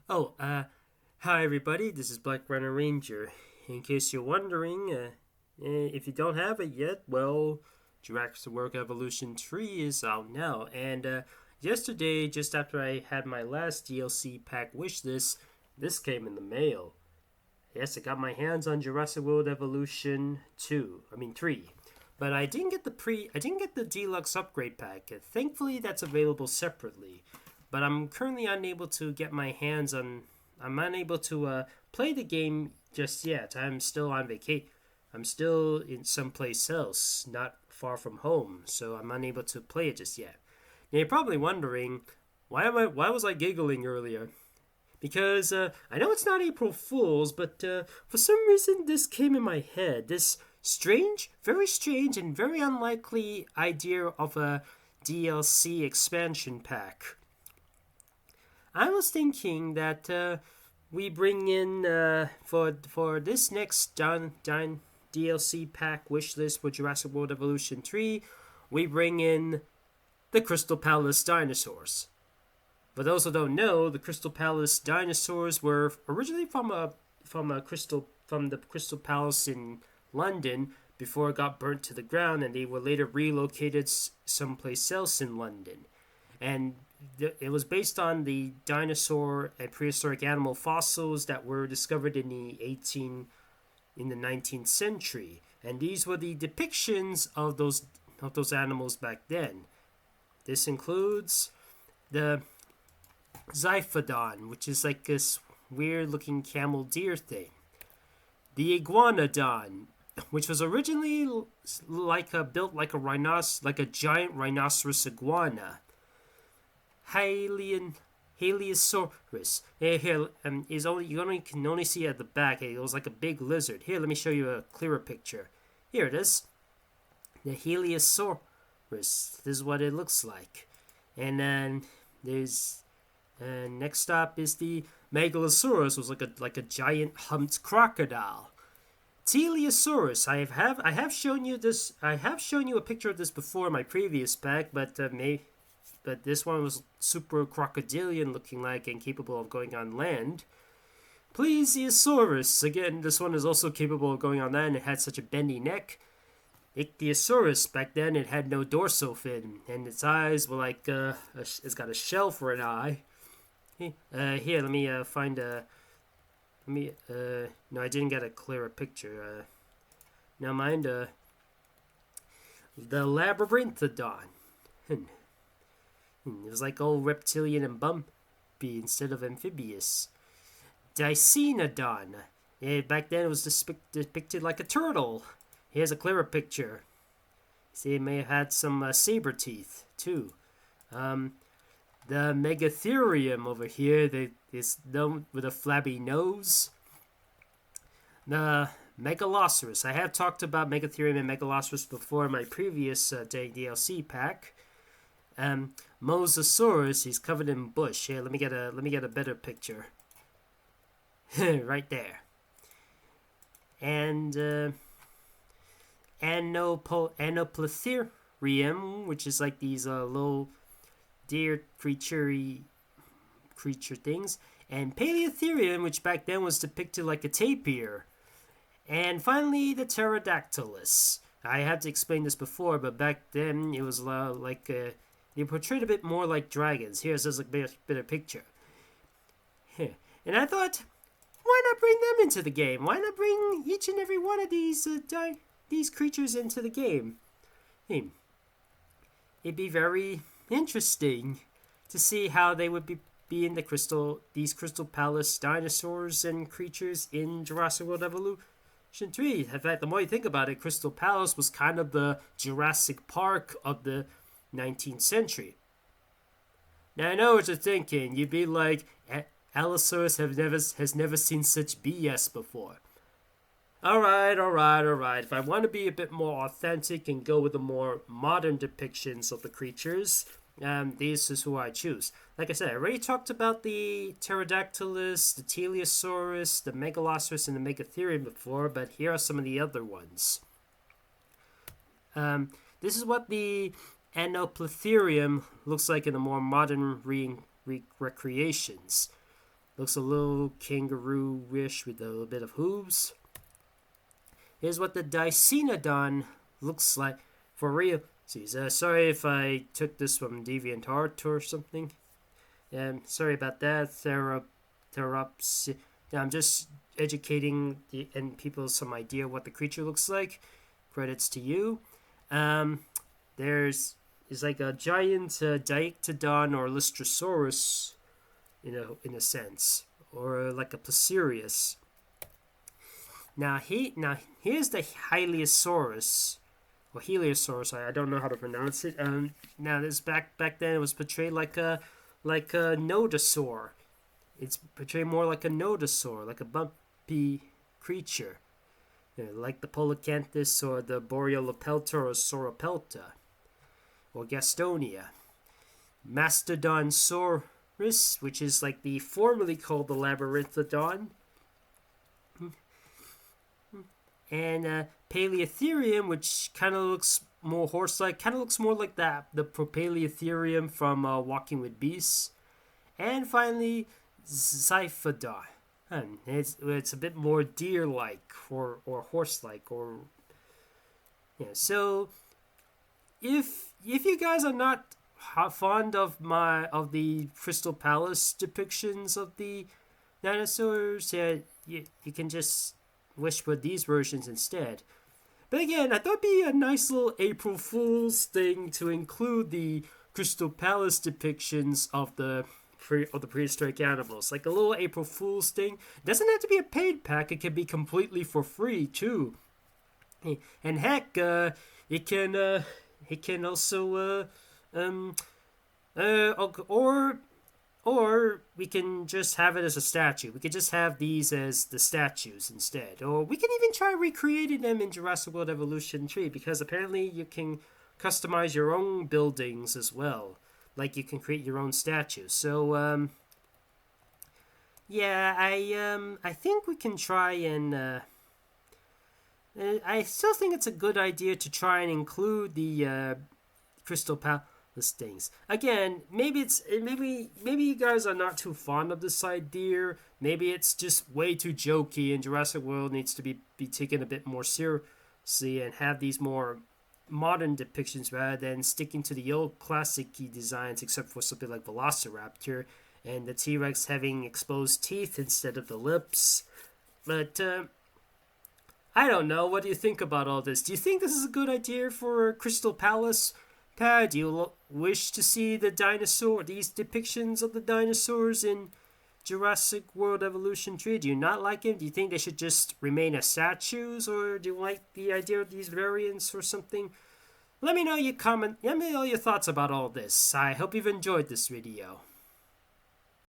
Oh, hi everybody, this is Black Runner Ranger. In case you're wondering, if you don't have it yet, well, Jurassic World Evolution 3 is out now. And yesterday, just after I had my last DLC pack wishlist, this came in the mail. Yes, I got my hands on Jurassic World Evolution 3. But I didn't get the deluxe upgrade pack. Thankfully, that's available separately. But I'm currently unable to get my hands on. I'm unable to play the game just yet. I'm still on vacation. I'm still in someplace else, not far from home, so I'm unable to play it just yet. Now you're probably wondering, why was I giggling earlier? Because I know it's not April Fool's, but for some reason this came in my head. This very strange, and very unlikely idea of a DLC expansion pack. I was thinking that we bring in for this next DLC pack wishlist for Jurassic World Evolution 3, we bring in the Crystal Palace dinosaurs. For those who don't know, the Crystal Palace dinosaurs were originally from the Crystal Palace in London before it got burnt to the ground, and they were later relocated someplace else in London. And it was based on the dinosaur and prehistoric animal fossils that were discovered in the 19th century, and these were the depictions of those animals back then. This includes the Xiphodon, which is like this weird-looking camel deer thing. The Iguanodon, which was originally built like a giant rhinoceros iguana. Hylaeosaurus. Here, you can only see at the back. It was like a big lizard. Here, let me show you a clearer picture. Here it is. The Hylaeosaurus. This is what it looks like. And then there's next up is the Megalosaurus, was like a giant humped crocodile. Teleosaurus. I have shown you this. I have shown you a picture of this before in my previous pack, but this one was super crocodilian looking like and capable of going on land. Plesiosaurus. Again, this one is also capable of going on land. It had such a bendy neck. Ichthyosaurus. Back then, it had no dorsal fin, and its eyes were like it's got a shell for an eye. Here, let me find a. No, I didn't get a clearer picture. Now mind. The Labyrinthodon. It was like old reptilian and bumpy instead of amphibious. Dicynodon. Back then it was depicted like a turtle. Here's a clearer picture. See, it may have had some saber teeth, too. The Megatherium over here is known with a flabby nose. The Megalosaurus. I have talked about Megatherium and Megalosaurus before in my previous DLC pack. Mosasaurus, he's covered in bush. Here, let me get a better picture. Right there. And Anoplotherium, which is like these little deer creature things, and Paleotherium, which back then was depicted like a tapir. And finally, the Pterodactylus. I had to explain this before, but back then it was they portrayed a bit more like dragons. Here's a better picture. And I thought, why not bring them into the game? Why not bring each and every one of these creatures into the game? It'd be very interesting to see how they would be in these Crystal Palace dinosaurs and creatures in Jurassic World Evolution 3. In fact, the more you think about it, Crystal Palace was kind of the Jurassic Park of the 19th century. Now I know what you're thinking. You'd be like, Allosaurus has never seen such BS before. Alright. If I want to be a bit more authentic and go with the more modern depictions of the creatures, this is who I choose. Like I said, I already talked about the Pterodactylus, the Teleosaurus, the Megaloceros, and the Megatherium before, but here are some of the other ones. This is what the Anoplotherium looks like in the more modern recreations. Looks a little kangaroo-ish with a little bit of hooves. Here's what the Dicynodon looks like for real. Sorry if I took this from DeviantArt or something. Sorry about that. I'm just educating and people some idea what the creature looks like. Credits to you. There's like a giant Dicynodon or Lystrosaurus, in a sense, or like a Plesiosaurus. Now here's the Hylaeosaurus, or Hylaeosaurus. I don't know how to pronounce it. Now this back then it was portrayed like a nodosaur. It's portrayed more like a nodosaur, like a bumpy creature, like the Polacanthus or the Boreolopelta or Sauropelta, or Gastonia. Mastodonsaurus, which is like the formerly called the Labyrinthodon, and Paleotherium, which kind of looks more horse-like, kind of looks more like the Paleotherium from Walking with Beasts, and finally Xiphodon. It's a bit more deer-like or horse-like, or So if you guys are not fond of the Crystal Palace depictions of the dinosaurs, you can just wish for these versions instead. But again, I thought it'd be a nice little April Fool's thing to include the Crystal Palace depictions of the prehistoric animals, like a little April Fool's thing. It doesn't have to be a paid pack; it can be completely for free too. And heck, it can also or we can just have it as a statue. We could just have these as the statues instead. Or we can even try recreating them in Jurassic World Evolution 3, because apparently you can customize your own buildings as well. Like you can create your own statues. So, I think we can try and... I still think it's a good idea to try and include the Crystal Palace things. Again, maybe you guys are not too fond of this idea. Maybe it's just way too jokey, and Jurassic World needs to be taken a bit more seriously and have these more modern depictions rather than sticking to the old classic-y designs, except for something like Velociraptor and the T-Rex having exposed teeth instead of the lips. But I don't know. What do you think about all this? Do you think this is a good idea for Crystal Palace? Do you wish to see these depictions of the dinosaurs in Jurassic World Evolution 3? Do you not like them? Do you think they should just remain as statues, or do you like the idea of these variants or something? Let me know your thoughts about all this. I hope you've enjoyed this video.